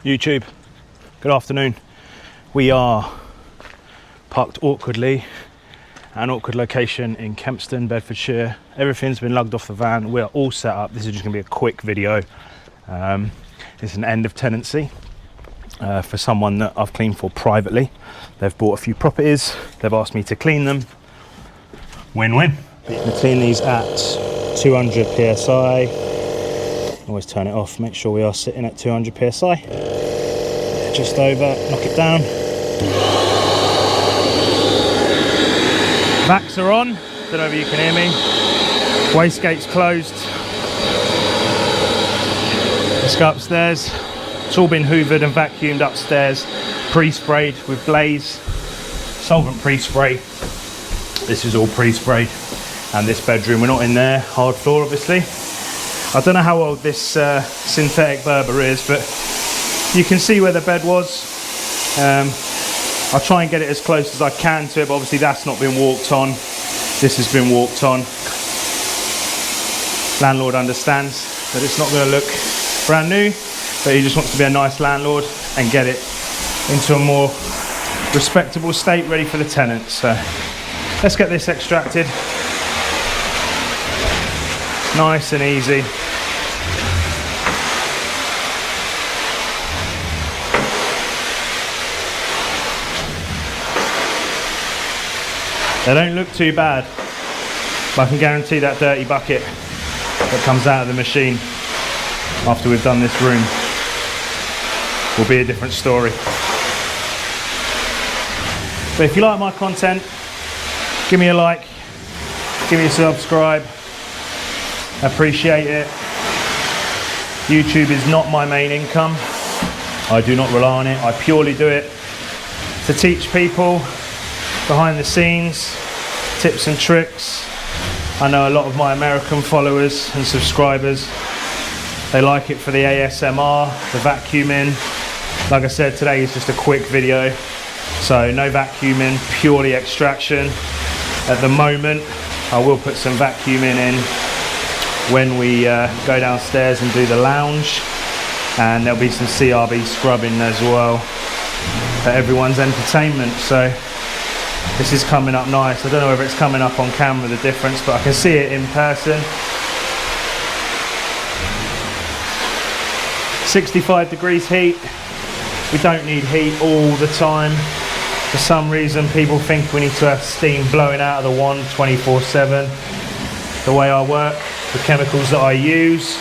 YouTube, good afternoon. We are parked awkwardly at an awkward location in Kempston, Bedfordshire. Everything's been lugged off the van. We're all set up. This is just gonna be a quick video. It's an end of tenancy for someone that I've cleaned for privately. They've bought a few properties. They've asked me to clean them. Win-win. You can clean these at 200 PSI. Always turn it off, make sure we are sitting at 200 PSI. Just over, knock it down. Vacs are on, don't know if you can hear me. Wastegate's closed. Let's go upstairs. It's all been hoovered and vacuumed upstairs, pre-sprayed with Blaze, solvent pre-spray. This is all pre-sprayed. And this bedroom, we're not in there, hard floor obviously. I don't know how old this synthetic Berber is, but you can see where the bed was. I'll try and get it as close as I can to it, but obviously that's not been walked on. This has been walked on. Landlord understands that it's not going to look brand new, but he just wants to be a nice landlord and get it into a more respectable state, ready for the tenants. So let's get this extracted. Nice and easy. They don't look too bad, but I can guarantee that dirty bucket that comes out of the machine after we've done this room will be a different story. But if you like my content, give me a like, give me a subscribe. I appreciate it. YouTube is not my main income. I do not rely on it. I purely do it to teach people behind the scenes, tips and tricks. I know a lot of my American followers and subscribers, they like it for the ASMR, the vacuuming. Like I said, today is just a quick video. So no vacuuming, purely extraction. At the moment, I will put some vacuuming in when we go downstairs and do the lounge, and there'll be some CRB scrubbing as well for everyone's entertainment. So this is coming up nice. I don't know whether it's coming up on camera, the difference, but I can see it in person. 65 degrees heat. We don't need heat all the time. For some reason people think we need to have steam blowing out of the wand 24/7. The way I work, the chemicals that I use,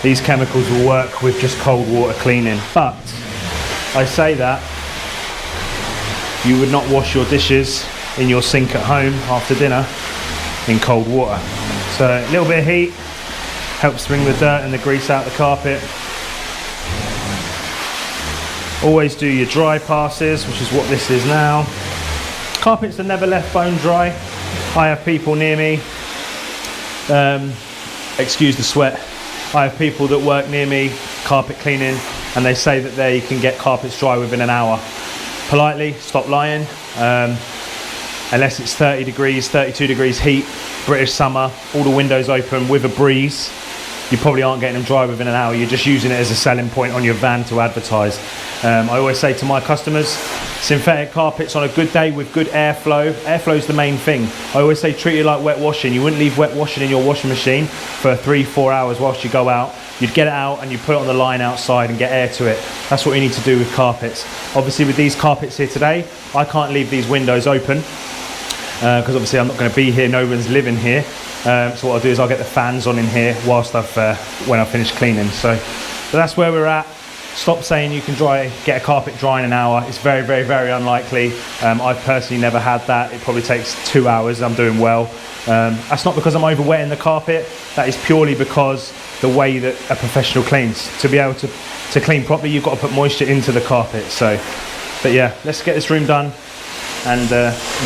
these chemicals will work with just cold water cleaning. But I say that, you would not wash your dishes in your sink at home after dinner in cold water. So a little bit of heat helps bring the dirt and the grease out the carpet. Always do your dry passes, which is what this is now. Carpets are never left bone dry. I have people near me, excuse the sweat, I have people that work near me carpet cleaning, and they say that they can get carpets dry within an hour. Politely, stop lying. Unless it's 30 degrees, 32 degrees heat, British summer, all the windows open with a breeze, you probably aren't getting them dry within an hour. You're just using it as a selling point on your van to advertise. I always say to my customers, synthetic carpets on a good day with good airflow. Airflow is the main thing. I always say treat it like wet washing. You wouldn't leave wet washing in your washing machine for 3-4 hours whilst you go out. You'd get it out and you put it on the line outside and get air to it. That's what you need to do with carpets. Obviously with these carpets here today, I can't leave these windows open because obviously I'm not going to be here, no one's living here. So what I'll do is I'll get the fans on in here whilst when I finish cleaning. So that's where we're at. Stop saying you can get a carpet dry in an hour. It's very, very, very unlikely. I've personally never had that. It probably takes 2 hours. I'm doing well. That's not because I'm overwetting the carpet. That is purely because the way that a professional cleans. To be able to clean properly, you've got to put moisture into the carpet. So, but yeah, let's get this room done and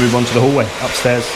move on to the hallway upstairs.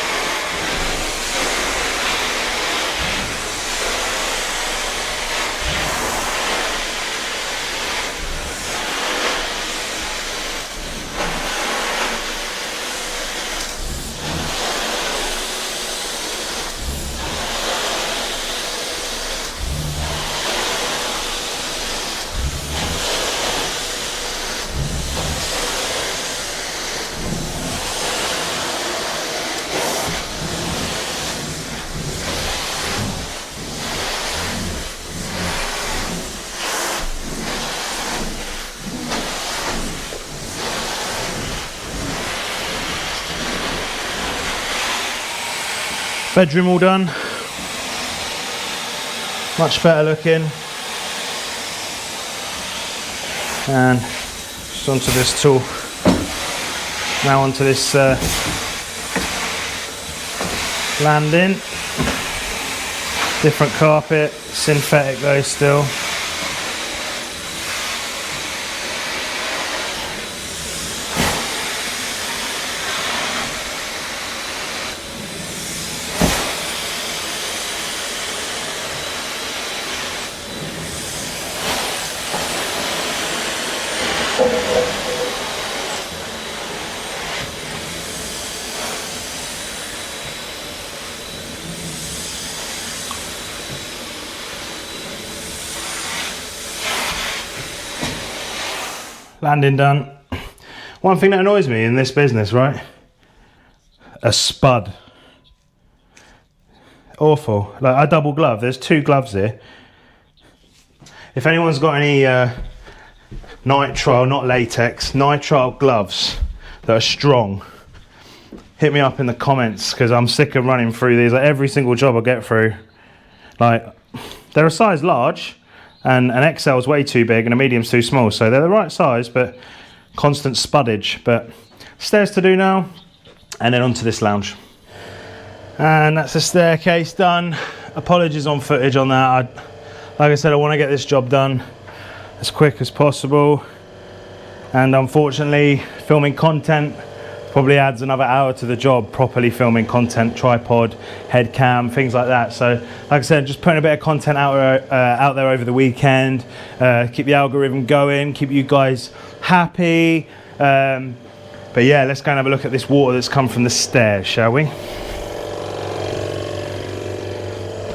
Bedroom all done. Much better looking. And just onto this tool. Now onto this landing. Different carpet, synthetic though still. Landing done. One thing that annoys me in this business, right? A spud. Awful. Like, I double glove. There's 2 gloves here. If anyone's got any nitrile, not latex, nitrile gloves that are strong, hit me up in the comments, because I'm sick of running through these. Like, every single job I get through, like, they're a size large, and an XL is way too big and a medium's too small, so they're the right size, but constant spuddage. But stairs to do now, and then onto this lounge. And that's the staircase done. Apologies on footage on that. Like I said, I want to get this job done as quick as possible, and unfortunately filming content probably adds another hour to the job. Properly filming content, tripod, head cam, things like that. So like I said, just putting a bit of content out there over the weekend, keep the algorithm going, keep you guys happy. But yeah, let's go and have a look at this water that's come from the stairs, shall we?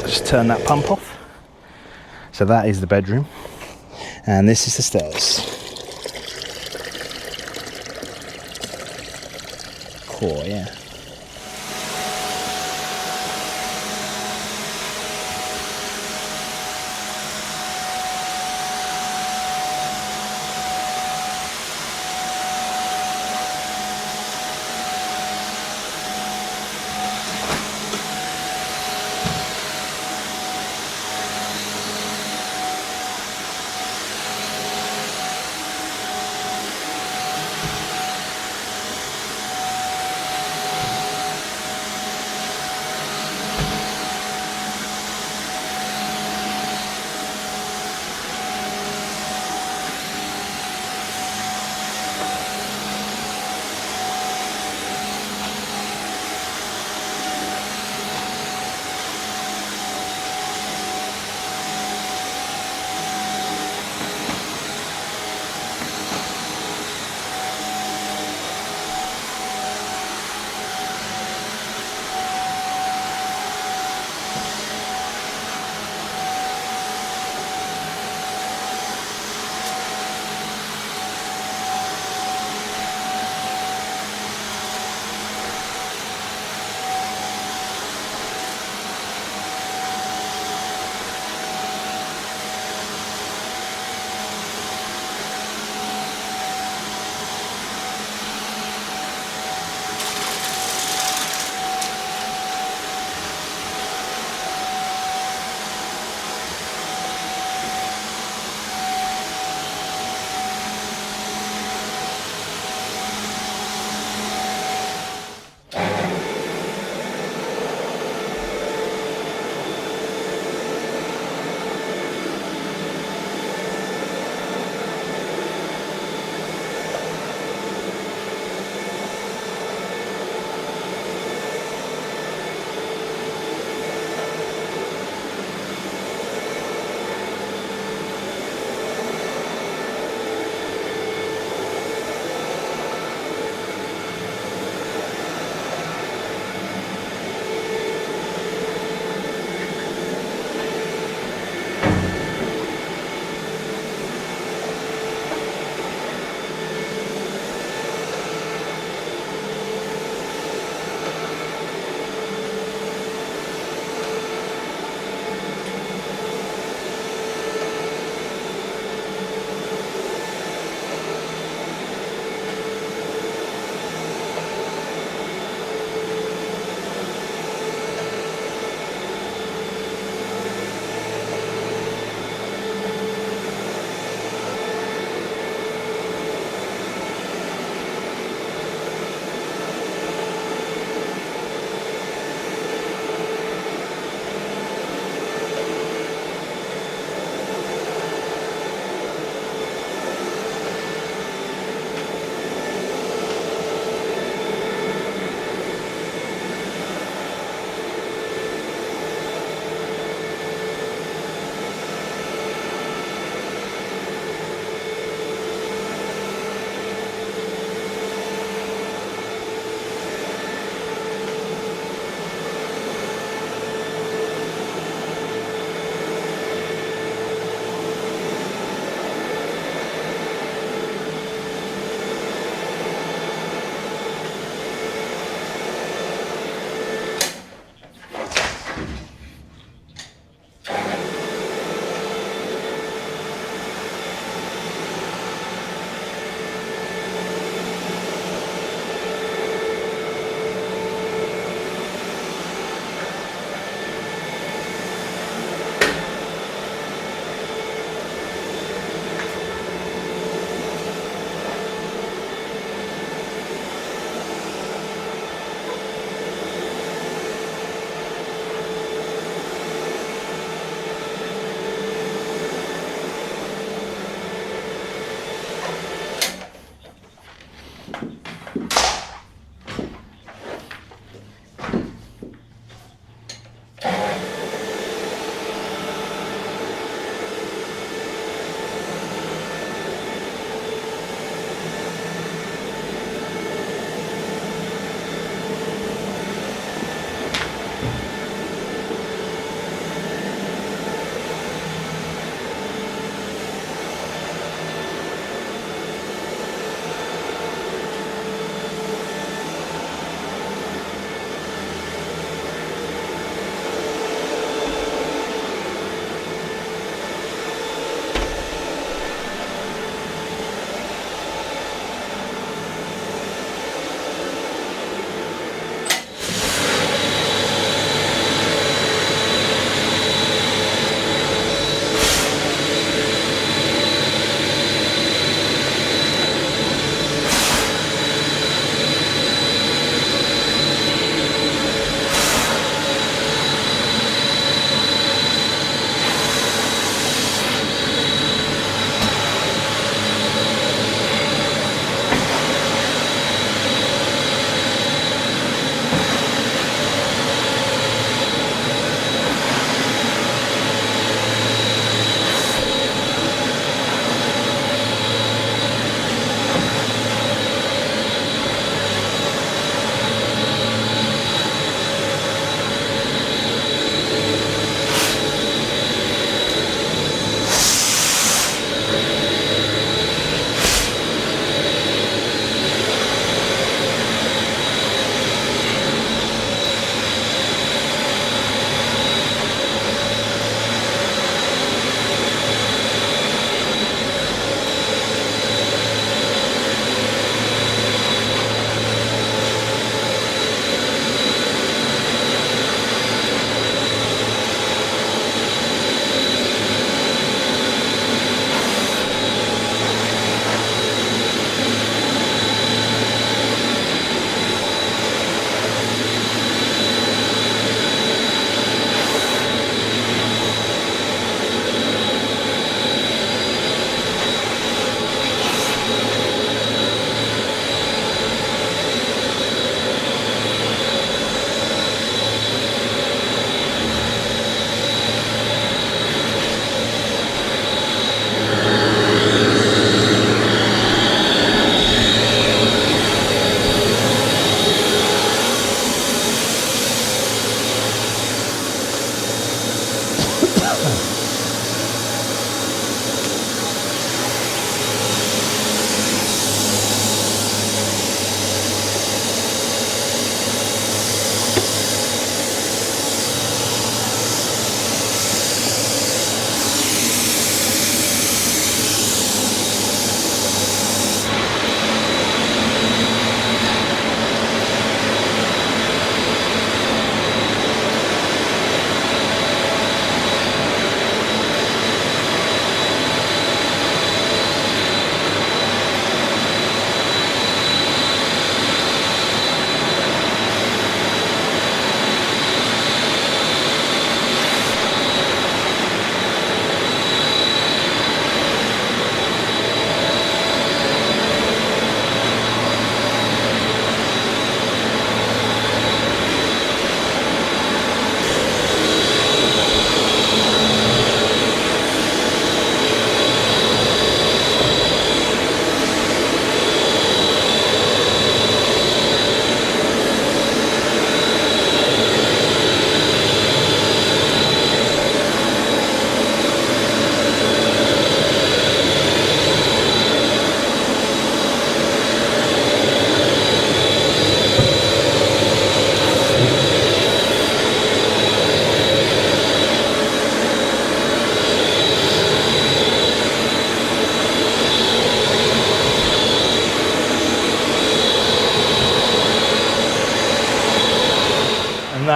Just turn that pump off. So that is the bedroom, and this is the stairs. Cool, yeah.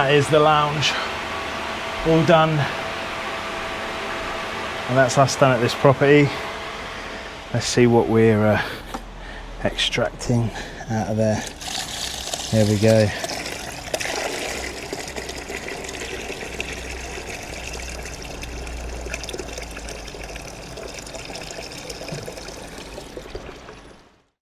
that is the lounge, all done. And that's us done at this property. Let's see what we're extracting out of there. There we go.